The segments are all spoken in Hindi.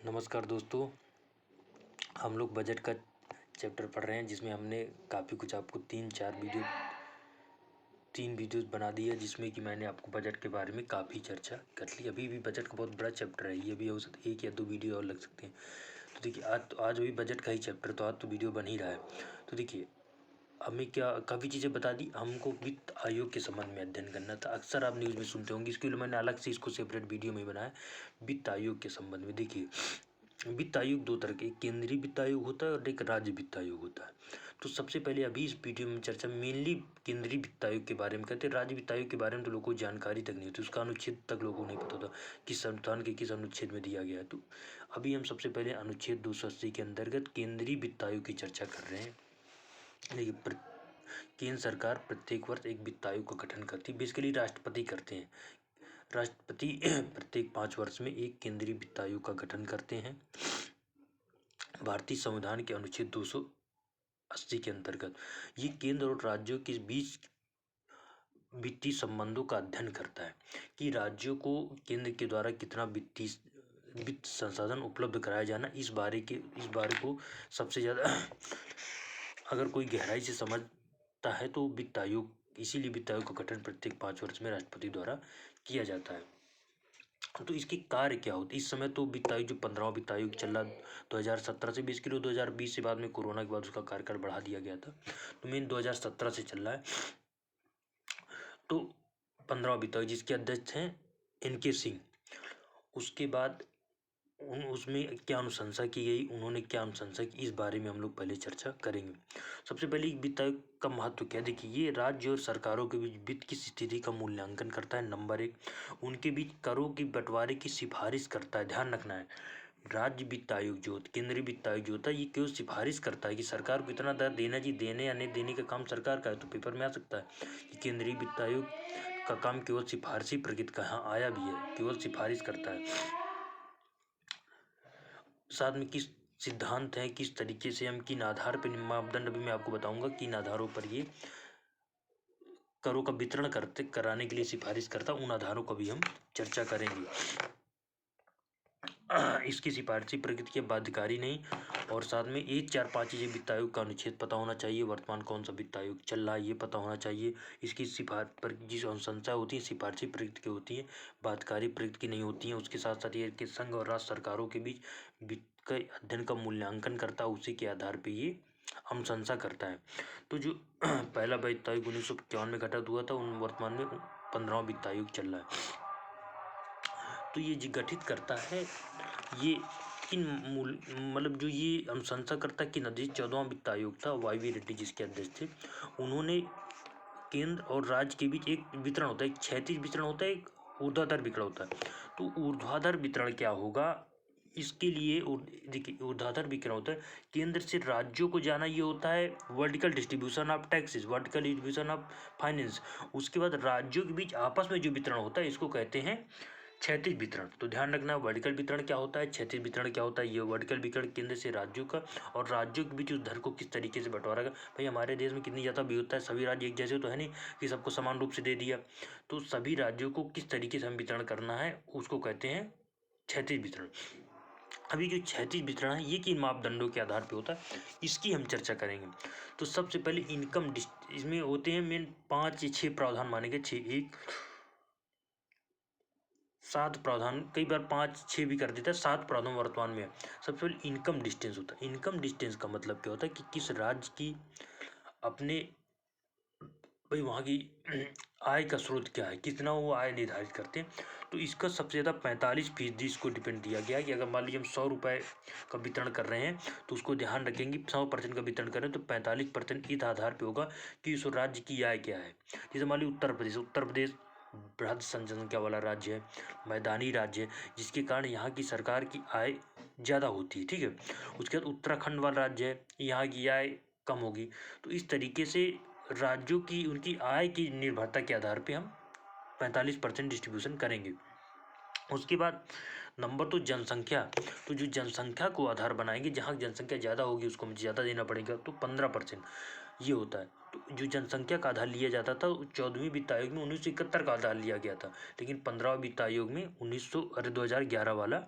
नमस्कार दोस्तों, हम लोग बजट का चैप्टर पढ़ रहे हैं जिसमें हमने काफ़ी कुछ आपको तीन वीडियोस बना दी है जिसमें कि मैंने आपको बजट के बारे में काफ़ी चर्चा कर ली। अभी भी बजट का बहुत बड़ा चैप्टर है, ये भी हो सकता है 1 या 2 वीडियो और लग सकते हैं। तो देखिए आज भी बजट का ही चैप्टर, तो आज तो वीडियो बन ही रहा है। तो देखिए हमें क्या काफ़ी चीज़ें बता दी। हमको वित्त आयोग के संबंध में अध्ययन करना था। अक्सर आप न्यूज़ में सुनते होंगे, इसके लिए मैंने अलग से इसको सेपरेट वीडियो में बनाया। वित्त आयोग के संबंध में देखिए, वित्त आयोग 2 तरह के, एक केंद्रीय वित्त आयोग होता है और एक राज्य वित्त आयोग होता है। तो सबसे पहले अभी इस वीडियो में चर्चा मेनली केंद्रीय वित्त आयोग के बारे में करते हैं। राज्य वित्त आयोग के बारे में तो लोगों को जानकारी तक नहीं होती, उसका अनुच्छेद तक लोगों को नहीं पता होता किस संविधान के किस अनुच्छेद में दिया गया है। तो अभी हम सबसे पहले अनुच्छेद 280 के अंतर्गत केंद्रीय वित्त आयोग की चर्चा कर रहे हैं। देखिए, केंद्र सरकार प्रत्येक वर्ष एक वित्त आयोग का गठन करती है। बेसिकली राष्ट्रपति करते हैं। राष्ट्रपति प्रत्येक 5 वर्ष में एक केंद्रीय वित्त आयोग का गठन करते हैं। भारतीय संविधान के अनुच्छेद 280 के अंतर्गत ये केंद्र और राज्यों के बीच वित्तीय संबंधों का अध्ययन करता है कि राज्यों को केंद्र के द्वारा कितना वित्त संसाधन उपलब्ध कराया जाना, इस बारे को सबसे ज़्यादा अगर कोई गहराई से समझता है तो वित्त आयोग, इसीलिए वित्त आयोग का गठन प्रत्येक 5 वर्ष में राष्ट्रपति द्वारा किया जाता है। तो इसके कार्य क्या होते हैं इस समय? तो वित्त आयोग जो 15वां वित्त आयोग चल रहा 2017 से, बेसिकली 2020 से बाद में कोरोना के बाद उसका कार्यकाल बढ़ा दिया गया था, तो मेन 2017 से चल रहा है। तो 15वां वित्त आयोग जिसके अध्यक्ष हैं NK सिंह। उसके बाद उसमें क्या अनुशंसा की गई, उन्होंने क्या अनुशंसा की, इस बारे में हम लोग पहले चर्चा करेंगे। सबसे पहले वित्त आयोग का महत्व क्या? देखिए, ये राज्य और सरकारों के बीच वित्त की स्थिति का मूल्यांकन करता है। नंबर 1, उनके बीच करों की बंटवारे की सिफारिश करता है। ध्यान रखना है, राज्य वित्त आयोग जो केंद्रीय वित्त आयोग जो होता है, ये केवल सिफारिश करता है कि सरकार को इतना दर देना चाहिए, देने या नहीं देने का काम सरकार का है। तो पेपर में आ सकता है कि केंद्रीय वित्त आयोग का काम केवल सिफारिशी प्रकृति का, यहाँ आया भी है, केवल सिफारिश करता है। साथ में किस सिद्धांत है, किस तरीके से हम किन आधार पर, मापदंड भी मैं आपको बताऊंगा किन आधारों पर ये करों का वितरण कराने के लिए सिफारिश करता, उन आधारों का भी हम चर्चा करेंगे। इसकी सिफारिशी प्रकृति के बाध्यकारी नहीं, और साथ में 1, 4, 5 चीजें वित्त आयोग का अनुच्छेद पता होना चाहिए, वर्तमान कौन सा वित्त आयोग चल रहा है ये पता होना चाहिए, इसकी जिस अनुशंसा होती है सिफारिशी प्रकृति की होती है, बाध्यकारी प्रकृति की नहीं होती है। उसके साथ साथ ये कि संघ और राज्य सरकारों के बीच वित्त के अध्ययन का मूल्यांकन करता है, उसी के आधार पर ये अनुशंसा करता है। तो जो पहला वित्त आयोग 1951 में गठित हुआ था, वर्तमान में 15वां वित्त आयोग चल रहा है। तो ये जो गठित करता है, ये किन मतलब जो ये अनुशंसा करता है कि नदी 14वां वित्त आयोग था, YV रेड्डी जिसके अध्यक्ष थे, उन्होंने केंद्र और राज्य के बीच एक वितरण होता है, एक क्षैतिज वितरण होता है, एक ऊर्ध्वाधर वितरण होता है। तो ऊर्ध्वाधर वितरण क्या होगा, इसके लिए देखिए ऊर्ध्वाधर वितरण होता है केंद्र से राज्यों को जाना, ये होता है vertical distribution of taxes, vertical distribution of finance. उसके बाद राज्यों के बीच आपस में जो वितरण होता है इसको कहते हैं क्षैतिज वितरण। तो ध्यान रखना, वर्टिकल वितरण क्या होता है, क्षैतिज वितरण क्या होता है। ये वर्टिकल वितरण केंद्र से राज्यों का, और राज्यों के बीच उस धन को किस तरीके से बंटवारा गया। भाई हमारे देश में कितनी ज़्यादा विविधता है, सभी राज्य एक जैसे तो है नहीं कि सबको समान रूप से दे दिया। तो सभी राज्यों को किस तरीके से हम वितरण करना है उसको कहते हैं क्षैतिज वितरण। अभी जो क्षैतिज वितरण है ये किन मापदंडों के आधार पर होता है, इसकी हम चर्चा करेंगे। तो सबसे पहले इनकम, इसमें होते हैं मेन 5 या 6 प्रावधान माने गए, 7 प्रावधान, कई बार 5, 6 भी कर देता है, 7 प्रावधान वर्तमान में है। सबसे पहले इनकम डिस्टेंस होता है। इनकम डिस्टेंस का मतलब क्या होता है कि किस राज्य की अपने भाई वहाँ की आय का स्रोत क्या है, कितना वो आय निर्धारित करते हैं। तो इसका सबसे ज़्यादा 45% इसको डिपेंड दिया गया है कि अगर मान लीजिए हम 100 रुपये का वितरण कर रहे हैं तो उसको ध्यान रखेंगे 100% का वितरण कर रहे हैं तो 45% इस आधार पे होगा कि उस राज्य की आय क्या है। जैसे मान लीजिए उत्तर प्रदेश बृहद जनसंख्या वाला राज्य है, मैदानी राज्य है, जिसके कारण यहाँ की सरकार की आय ज़्यादा होती है, ठीक है। उसके बाद उत्तराखंड वाला राज्य है, यहाँ की आय कम होगी। तो इस तरीके से राज्यों की उनकी आय की निर्भरता के आधार पे हम 45% डिस्ट्रीब्यूशन करेंगे। उसके बाद नंबर 2 जनसंख्या। तो जो जनसंख्या को आधार बनाएंगे, जहाँ जनसंख्या ज़्यादा होगी उसको मुझे ज़्यादा देना पड़ेगा, तो 15% ये होता है। तो जो जनसंख्या का आधार लिया जाता था 14वीं वित्त आयोग में 1971 का आधार लिया गया था, लेकिन 15वां वित्त आयोग में 2011 वाला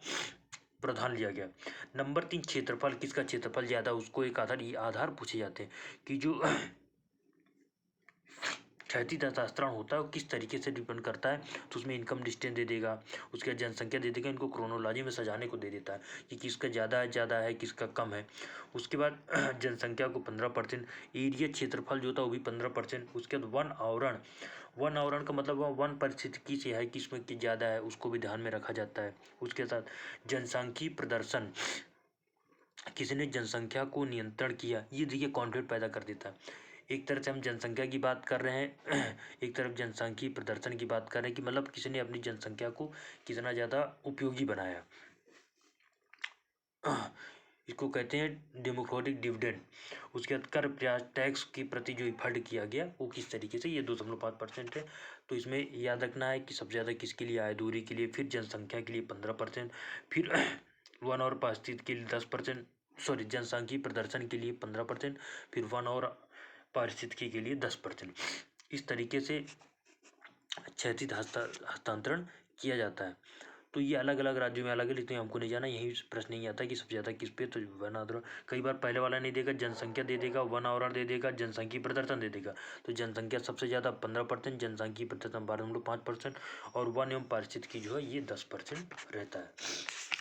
प्रावधान लिया गया। नंबर 3, क्षेत्रफल, किसका क्षेत्रफल ज़्यादा, उसको एक आधार पूछे जाते हैं कि जो क्षैतिज हस्तांतरण होता है वो किस तरीके से डिपेंड करता है। तो उसमें इनकम डिस्टेंस दे देगा, उसके बाद जनसंख्या दे देगा, इनको क्रोनोलॉजी में सजाने को दे देता है कि किसका ज़्यादा है किसका कम है। उसके बाद जनसंख्या को 15%, एरिया क्षेत्रफल जो था वो भी 15%। उसके बाद वन आवरण का मतलब वन परिस्थिति से है, किसमें की ज़्यादा है उसको भी ध्यान में रखा जाता है। उसके साथ जनसांख्यिकी प्रदर्शन, किसने जनसंख्या को नियंत्रण किया, ये देखिए कॉन्फ्लिक्ट पैदा कर देता है। एक तरफ से हम जनसंख्या की बात कर रहे हैं, एक तरफ जनसांख्यिकीय प्रदर्शन की बात कर रहे हैं कि मतलब किसने अपनी जनसंख्या को कितना ज़्यादा उपयोगी बनाया। इसको कहते हैं डेमोक्रेटिक डिविडेंड। उसके बाद कर ब्याज टैक्स के प्रति जो इफर्ट किया गया वो किस तरीके से, ये 2.5% है। तो इसमें याद रखना है कि सबसे ज़्यादा किसके लिए आय, दूरी के लिए, फिर जनसंख्या के लिए 15%, फिर वन और पारिस्थितिकी के लिए 10%, सॉरी जनसांख्यिकीय प्रदर्शन के लिए 15%, फिर वन और पारिस्थितिकी के लिए 10%। इस तरीके से क्षैतिज हस्तांतरण किया जाता है। तो ये अलग अलग राज्यों में अलग है, लेकिन हमको नहीं जाना, यही प्रश्न नहीं आता कि सबसे ज़्यादा किस पे, तो वन आवरण। कई बार पहले वाला नहीं देगा, जनसंख्या दे देगा, वन आवरण दे देगा, जनसंख्यिकीय प्रदर्शन दे देगा। तो जनसंख्या सबसे ज़्यादा 15%, जनसंख्यिकीय प्रदर्शन 12.5%, और वन एवं पारिस्थितिकी जो है ये 10% रहता है।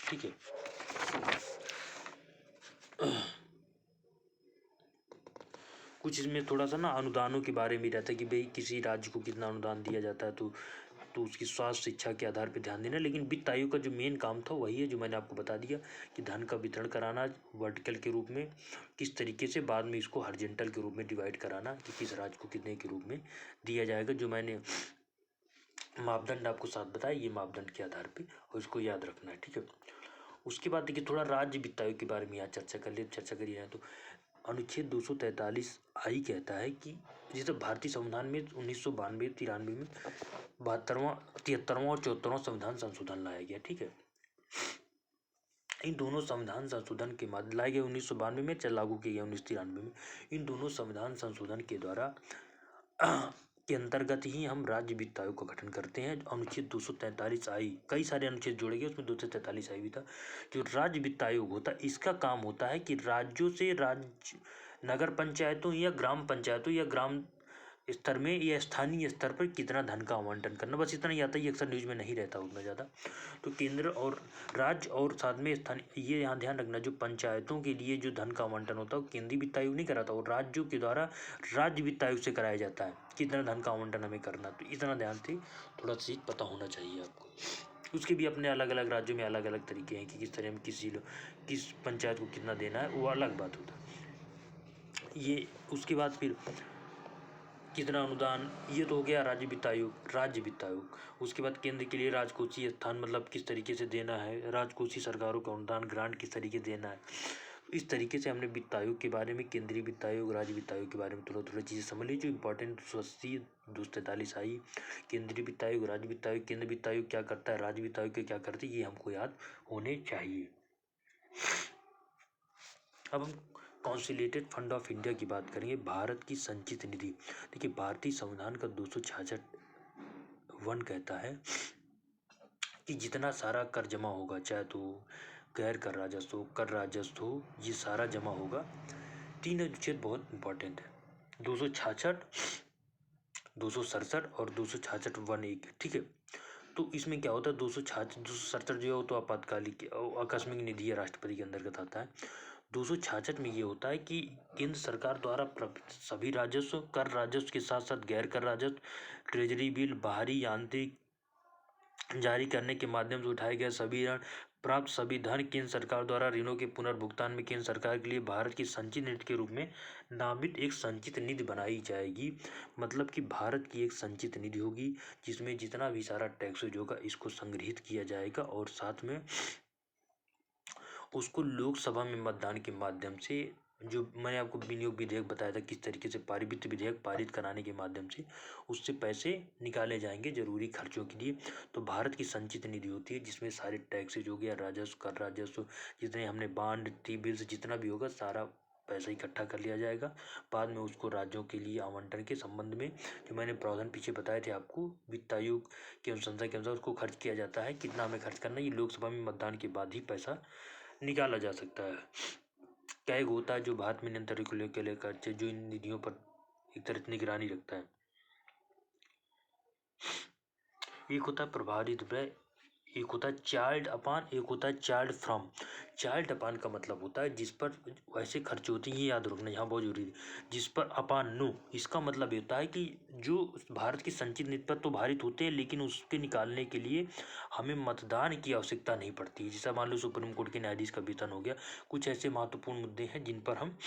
ठीक है। कुछ इसमें थोड़ा सा ना अनुदानों के बारे में रहता है कि भाई किसी राज्य को कितना अनुदान दिया जाता है, तो उसकी स्वास्थ्य शिक्षा के आधार पर ध्यान देना। लेकिन वित्त आयोग का जो मेन काम था वही है जो मैंने आपको बता दिया कि धन का वितरण कराना वर्टिकल के रूप में, किस तरीके से बाद में इसको हॉरिजॉन्टल के रूप में डिवाइड कराना कि किस राज्य को कितने के रूप में दिया जाएगा। जो मैंने मापदंड आपको साथ बताया, ये मापदंड के आधार पर, और इसको याद रखना है। ठीक है। उसके बाद देखिए थोड़ा राज्य वित्त आयोग के बारे में यहाँ चर्चा कर रहे हैं। तो अनुच्छेद 243 आई कहता है कि जैसे भारतीय संविधान में 1992-93 में 73वां 73वां और 74वां संविधान संशोधन लाया गया। ठीक है। इन दोनों संविधान संशोधन के माध्यम लाए गए 1992 में, चल लागू किए गए 1993 में। इन दोनों संविधान संशोधन के द्वारा के अंतर्गत ही हम राज्य वित्त आयोग का गठन करते हैं। अनुच्छेद 243 आई, कई सारे अनुच्छेद जोड़े गए, उसमें 243 आई भी था। जो राज्य वित्त आयोग होता है, इसका काम होता है कि राज्यों से राज्य नगर पंचायतों या ग्राम पंचायतों या ग्राम स्तर में या स्थानीय स्तर पर कितना धन का आवंटन करना, बस इतना ही आता है। ये अक्सर न्यूज़ में नहीं रहता उतना ज़्यादा। तो केंद्र और राज्य और साथ में स्थानीय, ये यहाँ ध्यान रखना, जो पंचायतों के लिए जो धन का आवंटन होता है वो केंद्रीय वित्त आयोग नहीं कराता, वो राज्यों के द्वारा राज्य वित्त आयोग से कराया जाता है कितना धन का आवंटन हमें करना। तो इतना ध्यान से थोड़ा चीज़ पता होना चाहिए आपको। उसके भी अपने अलग अलग राज्यों में अलग अलग तरीके हैं कि किस तरह में किस पंचायत को कितना देना है, वो अलग बात होता है। ये उसके बाद फिर कितना अनुदान, ये तो हो गया राज्य वित्त आयोग। उसके बाद केंद्र के लिए राजकोषीय स्थान, मतलब किस तरीके से देना है, राजकोषीय सरकारों का अनुदान ग्रांट किस तरीके से देना है। इस तरीके से हमने वित्त आयोग के बारे में, केंद्रीय वित्त आयोग, राज्य वित्त आयोग के बारे में थोड़ा चीज़ें समझ ली। जो इंपॉर्टेंट 280 243 आई, केंद्रीय वित्त आयोग, राज्य वित्त आयोग, केंद्र वित्त आयोग क्या करता है, राज्य वित्त आयोग क्या करते हैं, ये हमको याद होने चाहिए। अब हम कॉन्सोलिडेटेड फंड ऑफ इंडिया की बात करेंगे, भारत की संचित निधि। देखिए भारतीय संविधान का 266 कहता है कि जितना सारा कर जमा होगा, चाहे तो गैर कर राजस्व हो, कर राजस्व हो, ये सारा जमा होगा। 3 अनुच्छेद बहुत इंपॉर्टेंट है, 266, 267 और 266(1)(a). ठीक है। तो इसमें क्या होता है, 267 जो है वो तो आपातकालिक आकस्मिक निधि है, राष्ट्रपति के अंतर्गत आता है। 266 में ये होता है कि केंद्र सरकार द्वारा प्राप्त सभी राजस्व, कर राजस्व के साथ साथ गैर कर राजस्व, ट्रेजरी बिल, बाहरी आंतरिक जारी करने के माध्यम से उठाए गए सभी ऋण, प्राप्त सभी धन, केंद्र सरकार द्वारा ऋणों के पुनर्भुगतान में केंद्र सरकार के लिए भारत की संचित निधि के रूप में नामित एक संचित निधि बनाई जाएगी। मतलब कि भारत की एक संचित निधि होगी जिसमें जितना भी सारा टैक्स होगा इसको संग्रहित किया जाएगा, और साथ में उसको लोकसभा में मतदान के माध्यम से, जो मैंने आपको विनियोग विधेयक बताया था किस तरीके से वित्त विधेयक पारित कराने के माध्यम से उससे पैसे निकाले जाएंगे जरूरी खर्चों के लिए। तो भारत की संचित निधि होती है जिसमें सारे टैक्सेज हो गया, राजस्व, कर राजस्व, जितने हमने बॉन्ड, टी बिल्स, जितना भी होगा सारा पैसा इकट्ठा कर लिया जाएगा। बाद में उसको राज्यों के लिए आवंटन के संबंध में जो मैंने प्रावधान पीछे बताए थे आपको, वित्त आयोग की अनुशंसा के अनुसार उसको खर्च किया जाता है। कितना हमें खर्च करना है, ये लोकसभा में मतदान के बाद ही पैसा निकाला जा सकता है। क्या एक होता है जो भारत में नियंत्रण को लेकर जो इन निधियों पर एक तरह से निगरानी रखता है। एक होता है प्रभारित व्यय, एक होता है चार्ल्ड अपान, एक होता है चार्ल्ड फ्रॉम। चार्ल्ड अपान का मतलब होता है जिस पर वैसे खर्च होते हैं, ये याद रखना यहाँ बहुत जरूरी है। जिस पर अपान नो, इसका मतलब ये होता है कि जो भारत की संचित निधि पर तो भारित होते हैं, लेकिन उसके निकालने के लिए हमें मतदान की आवश्यकता नहीं पड़ती। जैसा मान लो सुप्रीम कोर्ट के न्यायाधीश का वेतन हो गया, कुछ ऐसे महत्वपूर्ण मुद्दे हैं जिन पर हम,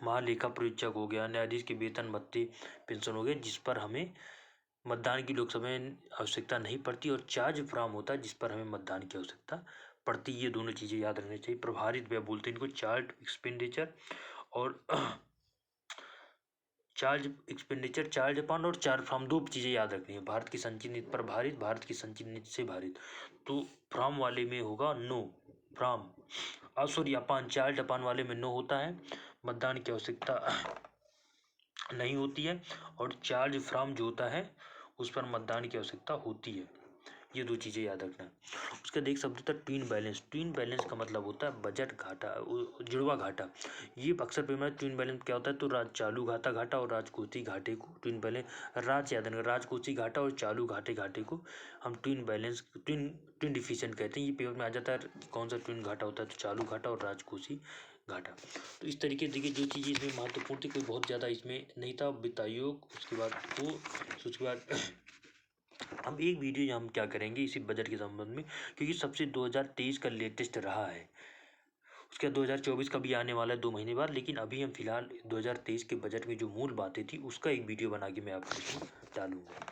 महालेखा परीक्षक हो गया, न्यायाधीश के वेतन भत्ते पेंशन हो गया, जिस पर हमें मतदान की लोकसभा में आवश्यकता नहीं पड़ती। और चार्ज फ्राम होता है जिस पर हमें मतदान की आवश्यकता पड़ती। ये दोनों चीज़ें याद रखनी चाहिए। प्रभारित व्यय बोलते हैं इनको, चार्ज एक्सपेंडिचर और चार्ज एक्सपेंडिचर, चार्ज अपॉन और चार्ज फ्रॉम, दो चीज़ें याद रखनी है। भारत की संचित निधि पर भारित, भारत की संचित निधि से भारित। तो फ्रॉम वाले में होगा no, from sorry upon, charge upon वाले में नो होता है, मतदान की आवश्यकता नहीं होती है। और चार्ज फ्रॉम जो होता है उस पर मतदान की आवश्यकता होती है। ये दो चीज़ें याद रखना। उसका देख शब्द होता है ट्विन बैलेंस। ट्विन बैलेंस का मतलब होता है बजट घाटा, जुड़वा घाटा। ये अक्सर पेपर में ट्विन बैलेंस क्या होता है, तो चालू घाटा और राजकोषीय घाटे को ट्विन बैलेंस, याद रखना, राजकोषीय घाटा और चालू घाटे को हम ट्विन बैलेंस, ट्विन डिफिशिएंट कहते हैं। ये पेपर में आ जाता है कि कौन सा ट्विन घाटा होता है, तो चालू घाटा और राजकोषीय घाटा। तो इस तरीके देखिए जो चीज़ें इसमें महत्वपूर्ण थी, कोई बहुत ज़्यादा इसमें नहीं था। वित्त आयोग, उसके बाद हम एक वीडियो हम क्या करेंगे इसी बजट के संबंध में, क्योंकि सबसे 2023 का लेटेस्ट रहा है। उसके बाद 2024 का भी आने वाला है 2 महीने बाद। लेकिन अभी हम फिलहाल 2023 के बजट में जो मूल बातें थी उसका एक वीडियो बना के मैं आपको इसमें डालूंगा,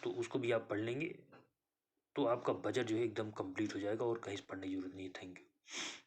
तो उसको भी आप पढ़ लेंगे तो आपका बजट जो है एकदम कंप्लीट हो जाएगा और कहीं से पढ़ने की जरूरत नहीं है। Thank you.